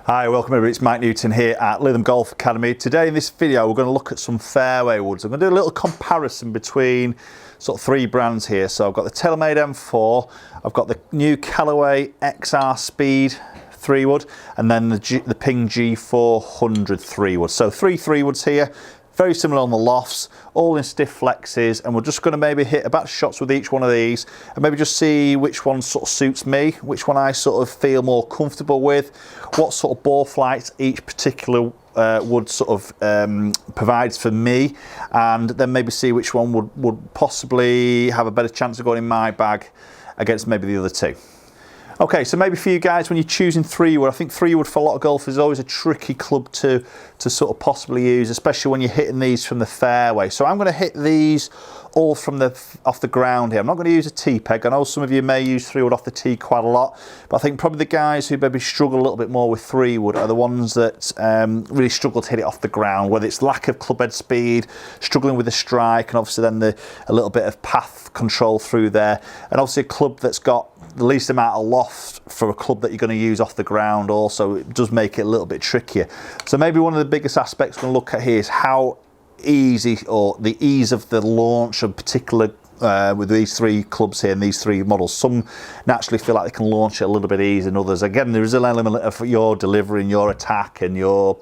Hi, welcome everybody, it's Mike Newton here at Lytham Golf Academy. Today in this video we're going to look at some fairway woods. I'm going to do a little comparison between sort of three brands here. So I've got the TaylorMade M4, I've got the new Callaway XR Speed 3-wood, and then the Ping G400 3-wood. So three 3-woods here, very similar on the lofts, all in stiff flexes, and we're just going to maybe hit a batch of shots with each one of these and maybe just see which one sort of suits me, which one I sort of feel more comfortable with, what sort of ball flights each particular wood sort of provides for me, and then maybe see which one would possibly have a better chance of going in my bag against maybe the other two. Okay, so maybe for you guys, when you're choosing 3-wood, I think 3-wood for a lot of golfers is always a tricky club to sort of possibly use, especially when you're hitting these from the fairway. So I'm going to hit these all from off the ground here. I'm not going to use a tee peg. I know some of you may use 3-wood off the tee quite a lot, but I think probably the guys who maybe struggle a little bit more with 3-wood are the ones that really struggle to hit it off the ground, whether it's lack of club head speed, struggling with the strike, and obviously then a little bit of path control through there, and obviously a club that's got the least amount of loft for a club that you're going to use off the ground also, it does make it a little bit trickier. So maybe one of the biggest aspects we're going to look at here is how easy, or the ease of the launch of particular with these three clubs here and these three models. Some naturally feel like they can launch it a little bit easier than others. Again, there is an element of your delivery and your attack and your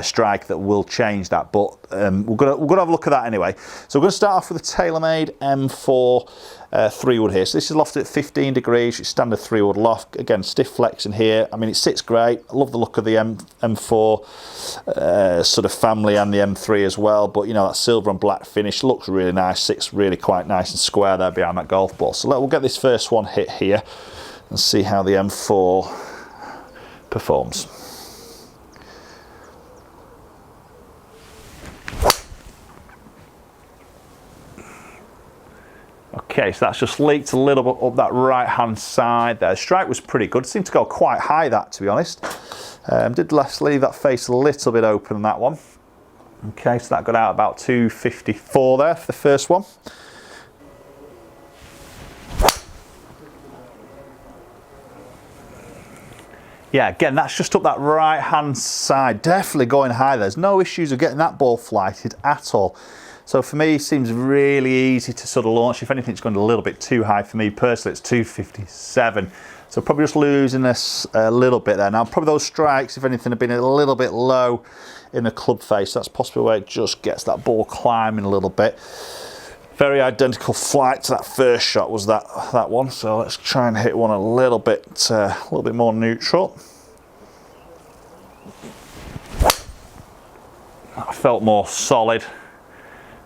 strike that will change that, but we're gonna have a look at that anyway. So we're going to start off with the TaylorMade M4 3-wood here. So this is lofted at 15 degrees, it's standard 3-wood loft. Again, stiff flex in here. I mean, it sits great. I love the look of the M4 sort of family, and the M3 as well, but you know, that silver and black finish looks really nice, sits really quite nice and square there behind that golf ball. So we'll get this first one hit here and see how the M4 performs. Okay, so that's just leaked a little bit up that right hand side there. The strike was pretty good, seemed to go quite high, that, to be honest. Did leave that face a little bit open on that one. Okay, so that got out about 254 there for the first one. Yeah, again, that's just up that right hand side, definitely going high. There's no issues of getting that ball flighted at all. So for me, it seems really easy to sort of launch. If anything, it's going a little bit too high for me personally. It's 257. So probably just losing this a little bit there. Now, probably those strikes, if anything, have been a little bit low in the club face. That's possibly where it just gets that ball climbing a little bit. Very identical flight to that first shot was that one. So let's try and hit one a little bit more neutral. That felt more solid.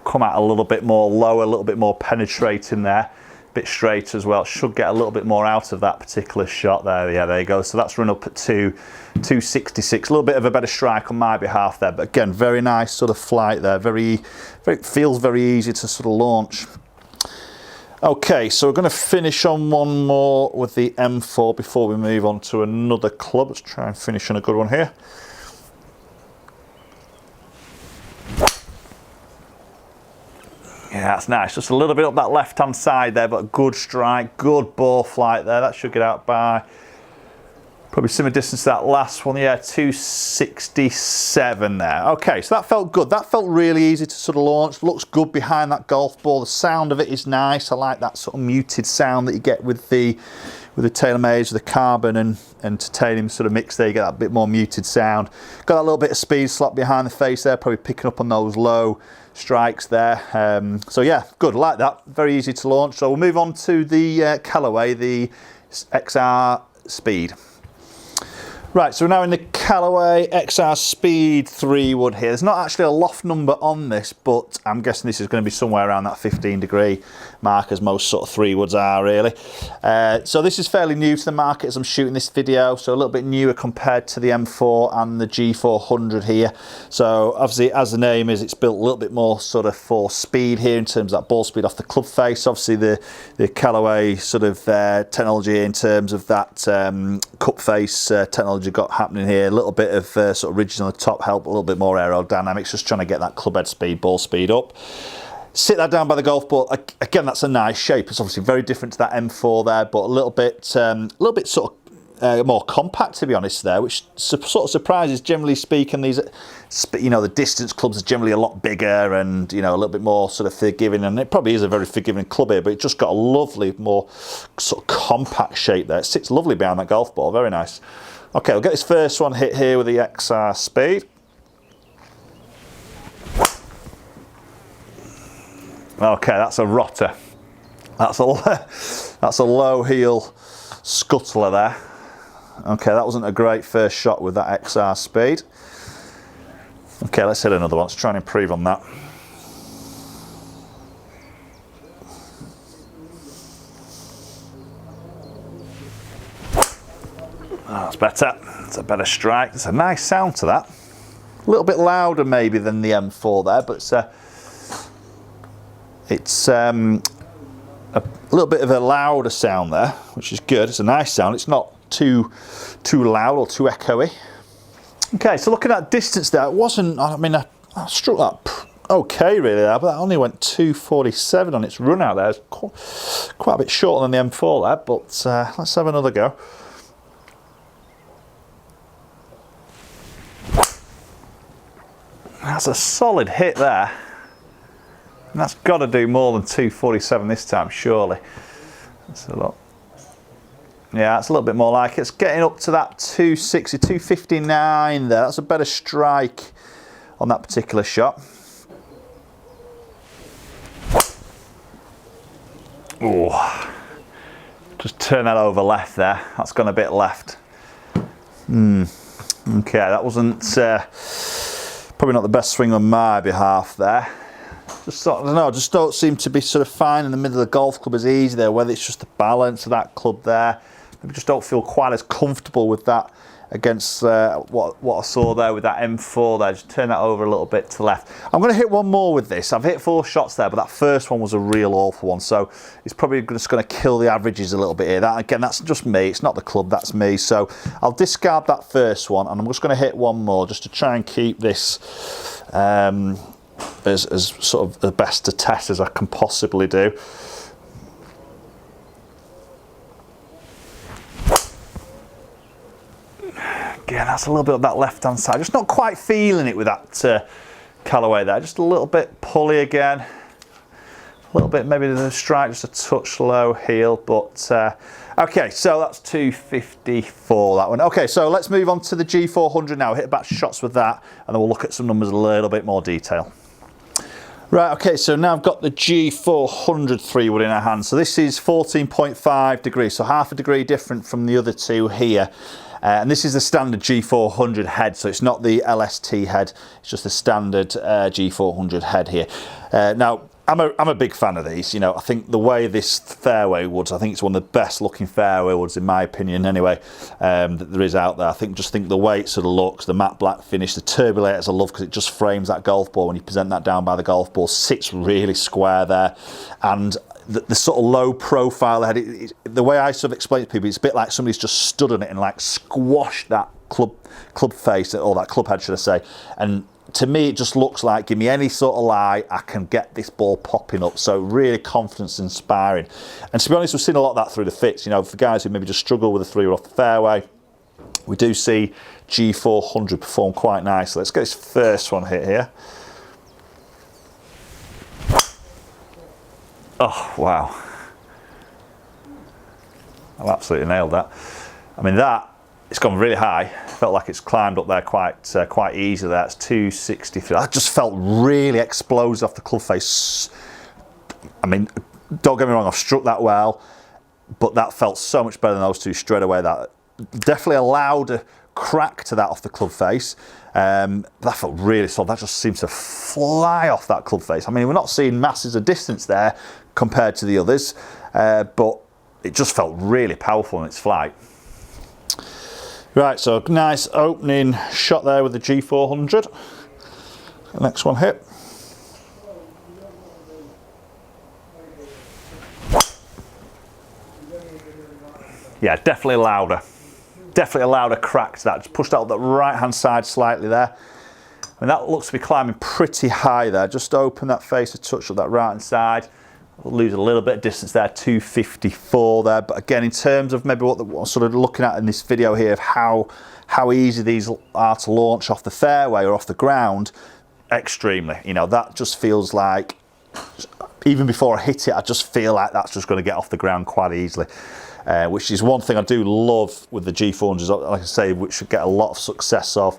Come out a little bit more lower, a little bit more penetrating there, a bit straighter as well. Should get a little bit more out of that particular shot there. Yeah, there you go. So that's run up at 266. A little bit of a better strike on my behalf there, but again, very nice sort of flight there. Feels very easy to sort of launch. Okay, so we're going to finish on one more with the M4 before we move on to another club. Let's try and finish on a good one here. Yeah, that's nice. Just a little bit up that left-hand side there, but a good strike, good ball flight there. That should get out by probably similar distance to that last one. Yeah, 267 there. Okay, so that felt good. That felt really easy to sort of launch. Looks good behind that golf ball. The sound of it is nice. I like that sort of muted sound that you get with the TaylorMades, the carbon and titanium sort of mix there. You get that bit more muted sound. Got that little bit of speed slot behind the face there, probably picking up on those low strikes there. So yeah, good, like that. Very easy to launch. So we'll move on to the Callaway, the XR Speed. Right, so we're now in the Callaway XR Speed 3-wood here. There's not actually a loft number on this, but I'm guessing this is going to be somewhere around that 15 degree mark, as most sort of 3-woods are really. So this is fairly new to the market as I'm shooting this video, so a little bit newer compared to the M4 and the G400 here. So obviously, as the name is, it's built a little bit more sort of for speed here in terms of that ball speed off the club face. Obviously the Callaway sort of technology in terms of that cup face technology got happening here, a little bit of sort of ridges on the top help, a little bit more aerodynamics, just trying to get that club head speed, ball speed up. Sit that down by the golf ball. Again, that's a nice shape. It's obviously very different to that M4 there, but a little bit sort of more compact, to be honest, there, which sort of surprises. Generally speaking, these, you know, the distance clubs are generally a lot bigger and, you know, a little bit more sort of forgiving, and it probably is a very forgiving club here, but it's just got a lovely, more sort of compact shape there. It sits lovely behind that golf ball, very nice. Okay, we'll get this first one hit here with the XR Speed. Okay, that's a rotter. That's a low heel scuttler there. Okay, that wasn't a great first shot with that XR Speed. Okay, let's hit another one. Let's try and improve on that. Oh, that's better. It's a better strike. It's a nice sound to that. A little bit louder maybe than the M4 there, but it's a little bit of a louder sound there, which is good. It's a nice sound. It's not too loud or too echoey. Okay, so looking at distance there, it wasn't, I mean, I struck that okay really there, but that only went 247 on its run out there. It's quite a bit shorter than the M4 there, but let's have another go. That's a solid hit there. And that's got to do more than 247 this time, surely. Let's have a look. Yeah, it's a little bit more like it. It's getting up to that 260, 259 there. That's a better strike on that particular shot. Oh, just turn that over left there. That's gone a bit left. Okay, that wasn't probably not the best swing on my behalf there. Just I don't know, just don't seem to be sort of fine in the middle of the golf club as easy there, whether it's just the balance of that club there. Maybe just don't feel quite as comfortable with that against what I saw there with that M4 there. Just turn that over a little bit to left. I'm going to hit one more with this. I've hit 4 shots there, but that first one was a real awful one, so it's probably just going to kill the averages a little bit here. That, again, that's just me. It's not the club, that's me. So I'll discard that first one, and I'm just going to hit one more just to try and keep this as sort of the best to test as I can possibly do. Again, that's a little bit of that left hand side. Just not quite feeling it with that Callaway there. Just a little bit pulley again. A little bit, maybe the strike just a touch low heel, but okay, so that's 254 that one. Okay, so let's move on to the G400 now. Hit back shots with that, and then we'll look at some numbers in a little bit more detail. Right, okay, so now I've got the G400 3-wood in our hand. So this is 14.5 degrees, so half a degree different from the other two here. And this is the standard G400 head, so it's not the LST head, it's just the standard G400 head here. Now, I'm a big fan of these. You know, I think the way this fairway woods, I think it's one of the best looking fairway woods in my opinion anyway, that there is out there. I just think the way it sort of looks, the matte black finish, the turbulators I love because it just frames that golf ball when you present that down by the golf ball, sits really square there, and the sort of low profile head, the way I sort of explain it to people, it's a bit like somebody's just stood on it and like squashed that club face, or that club head should I say, and to me it just looks like, give me any sort of lie, I can get this ball popping up. So really confidence inspiring. And to be honest, we've seen a lot of that through the fits, you know, for guys who maybe just struggle with a 3-wood off the fairway. We do see G400 perform quite nicely. Let's get this first one hit here. Oh, wow. I've absolutely nailed that. I mean, it's gone really high. Felt like it's climbed up there quite easily. That's 263. That just felt really explosive off the club face. I mean, don't get me wrong, I've struck that well, but that felt so much better than those two straight away. That definitely a louder crack to that off the club face. That felt really solid. That just seems to fly off that club face. I mean, we're not seeing masses of distance there compared to the others, but it just felt really powerful in its flight. Right, so nice opening shot there with the G400. Next one hit. Yeah, definitely louder. Definitely a louder crack to that. Just pushed out the right hand side slightly there. I mean, that looks to be climbing pretty high there. Just open that face a touch of that right hand side. lose a little bit of distance there, 254 there. But again, in terms of maybe what I'm sort of looking at in this video here of how easy these are to launch off the fairway or off the ground, extremely. You know, that just feels like, even before I hit it, I just feel like that's just going to get off the ground quite easily. Which is one thing I do love with the G400s, like I say, which we get a lot of success of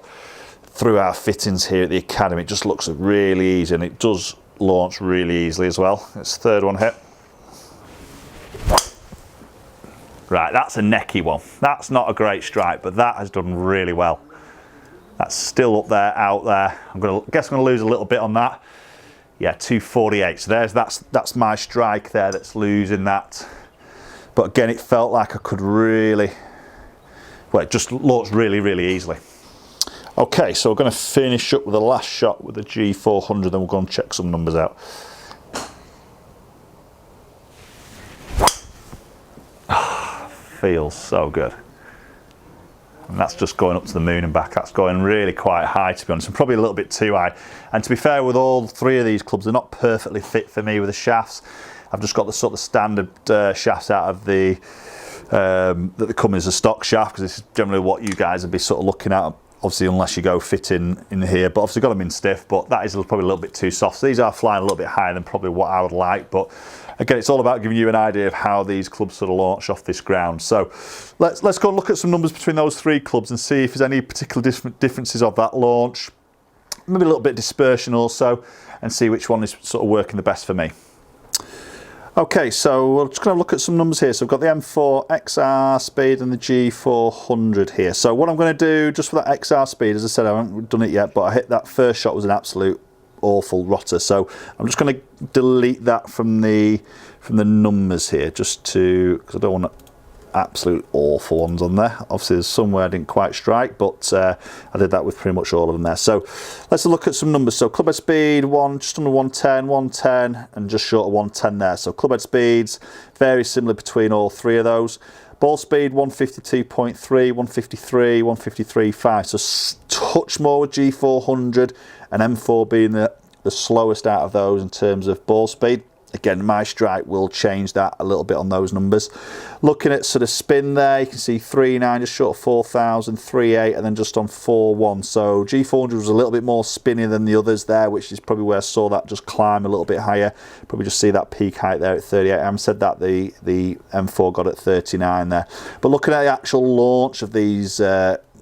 through our fittings here at the Academy. It just looks really easy, and it does launch really easily as well. It's the third one hit. Right, that's a necky one. That's not a great strike, but that has done really well. That's still up there, out there. I guess I'm gonna lose a little bit on that. Yeah, 248. So that's my strike there that's losing that. But again, it felt like I could really, well, it just launched really, really easily. Okay, so we're going to finish up with the last shot with the G400, then we'll go and check some numbers out. Feels so good. And that's just going up to the moon and back. That's going really quite high, to be honest, and probably a little bit too high. And to be fair, with all three of these clubs, they're not perfectly fit for me with the shafts. I've just got the sort of standard shafts out of the that they come as a stock shaft, because this is generally what you guys would be sort of looking at, obviously, unless you go fitting in here. But obviously got them in stiff, but that is probably a little bit too soft. So these are flying a little bit higher than probably what I would like. But again, it's all about giving you an idea of how these clubs sort of launch off this ground. So let's go and look at some numbers between those three clubs and see if there's any particular differences of that launch. Maybe a little bit of dispersion also, and see which one is sort of working the best for me. Okay, so we're just going to look at some numbers here. So I've got the M4 XR speed and the G400 here. So what I'm going to do just for that XR speed, as I said, I haven't done it yet, but I hit that first shot was an absolute awful rotter. So I'm just going to delete that from the numbers here, just to, because I don't want absolute awful ones on there. Obviously there's somewhere I didn't quite strike, but I did that with pretty much all of them there. So let's look at some numbers. So clubhead speed, just under 110, 110 and just short of 110 there. So clubhead speeds very similar between all three of those. Ball speed 152.3, 153, 153.5. So touch more with G400 and M4 being the slowest out of those in terms of ball speed. Again, my strike will change that a little bit on those numbers. Looking at sort of spin there, you can see 3.9, just short of 4,000, 3.8, and then just on 4.1. So G400 was a little bit more spinny than the others there, which is probably where I saw that just climb a little bit higher. Probably just see that peak height there at 38. I haven't said that the M4 got at 39 there. But looking at the actual launch of these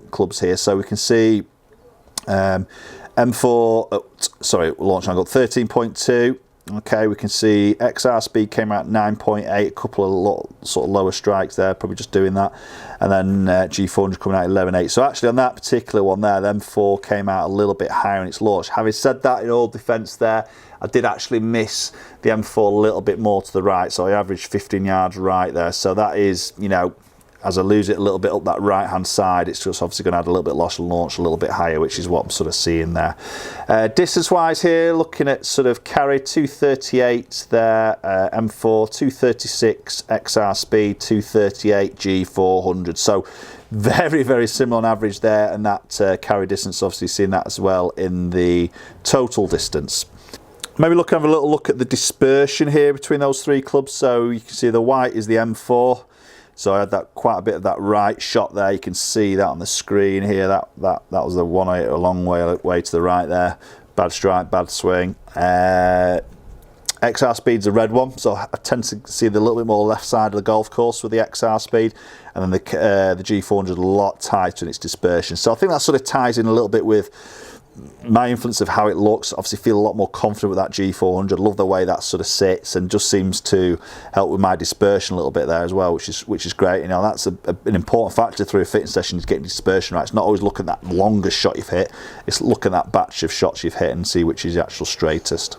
clubs here, so we can see M4, sorry, launch angle 13.2. Okay, we can see XR speed came out 9.8, a couple of sort of lower strikes there, probably just doing that. And then G400 coming out 11.8. So actually on that particular one there, the M4 came out a little bit higher in its launch. Having said that, in all defence there, I did actually miss the M4 a little bit more to the right. So I averaged 15 yards right there. So that is, you know, as I lose it a little bit up that right hand side, it's just obviously going to add a little bit loss and launch a little bit higher, which is what I'm sort of seeing there. Distance wise here, looking at sort of carry 238 there, M4 236, XR speed 238, G400. So very, very similar on average there, and that carry distance, obviously seeing that as well in the total distance. Maybe have a little look at the dispersion here between those three clubs. So you can see the white is the M4. So I had that quite a bit of that right shot there. You can see that on the screen here. That was the one a long way to the right there. Bad strike, bad swing. XR speed's a red one, so I tend to see the little bit more left side of the golf course with the XR speed, and then the G400 a lot tighter in its dispersion. So I think that sort of ties in a little bit with my influence of how it looks. Obviously feel a lot more confident with that G400. Love the way that sort of sits, and just seems to help with my dispersion a little bit there as well, which is great. You know, that's an important factor through a fitting session, is getting dispersion right. It's not always looking at that longest shot you've hit, it's looking at that batch of shots you've hit and see which is the actual straightest.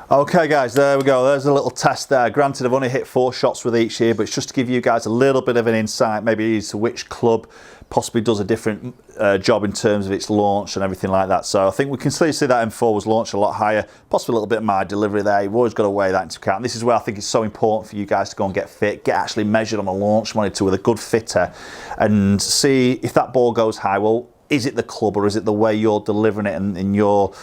Okay guys, there we go. There's a little test there. Granted, I've only hit 4 shots with each here, but it's just to give you guys a little bit of an insight maybe as to which club possibly does a different job in terms of its launch and everything like that. So I think we can clearly see that M4 was launched a lot higher, possibly a little bit of my delivery there. You've always got to weigh that into account. This is where I think it's so important for you guys to go and get fit, get actually measured on a launch monitor with a good fitter, and see if that ball goes high. Well, is it the club or is it the way you're delivering it in your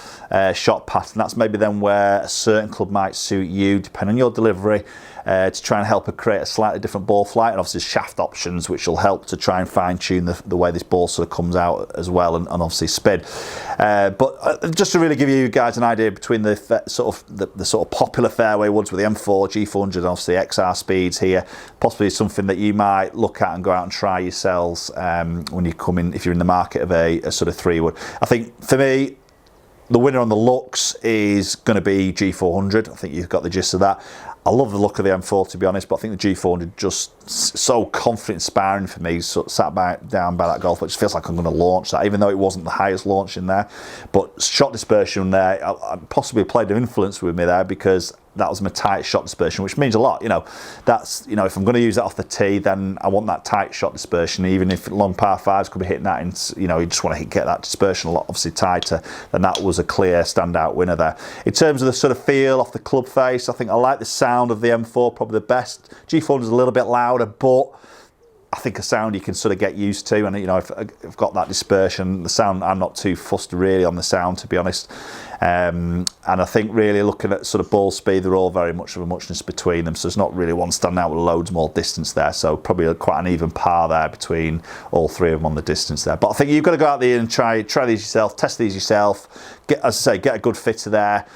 shot pattern? That's maybe then where a certain club might suit you, depending on your delivery, to try and help it create a slightly different ball flight, and obviously shaft options, which will help to try and fine tune the way this ball sort of comes out as well, and obviously spin. But just to really give you guys an idea between the sort of popular fairway woods with the M4, G400, and obviously XR speeds here, possibly something that you might look at and go out and try yourselves when you come in, if you're in the market of a sort of 3-wood. I think for me, the winner on the looks is going to be G400. I think you've got the gist of that. I love the look of the M4, to be honest, but I think the G400 just so confident inspiring for me. So sat down by that golf, it just feels like I'm going to launch that, even though it wasn't the highest launch in there. But shot dispersion there, I possibly played an influence with me there, because that was my tight shot dispersion, which means a lot. You know, that's, you know, if I'm going to use that off the tee, then I want that tight shot dispersion. Even if long par fives could be hitting that, and you know, you just want to get that dispersion a lot, obviously tighter. Then that was a clear standout winner there. In terms of the sort of feel off the club face, I think I like the sound of the M4 probably the best. G400 is a little bit louder, but I think a sound you can sort of get used to, and you know, if I've got that dispersion, the sound, I'm not too fussed really on the sound, to be honest. And I think really looking at sort of ball speed, they're all very much of a muchness between them, so there's not really one standing out with loads more distance there, so probably quite an even par there between all three of them on the distance there. But I think you've got to go out there and try these yourself, test these yourself, get, as I say, get a good fitter there,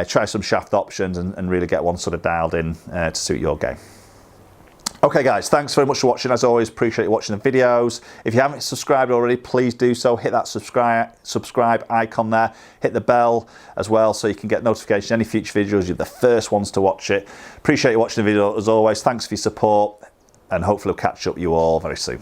try some shaft options, and really get one sort of dialed in to suit your game. Okay guys, thanks very much for watching. As always, appreciate you watching the videos. If you haven't subscribed already, please do so. Hit that subscribe icon there. Hit the bell as well so you can get notifications. Any future videos, you're the first ones to watch it. Appreciate you watching the video as always. Thanks for your support, and hopefully I'll catch up with you all very soon.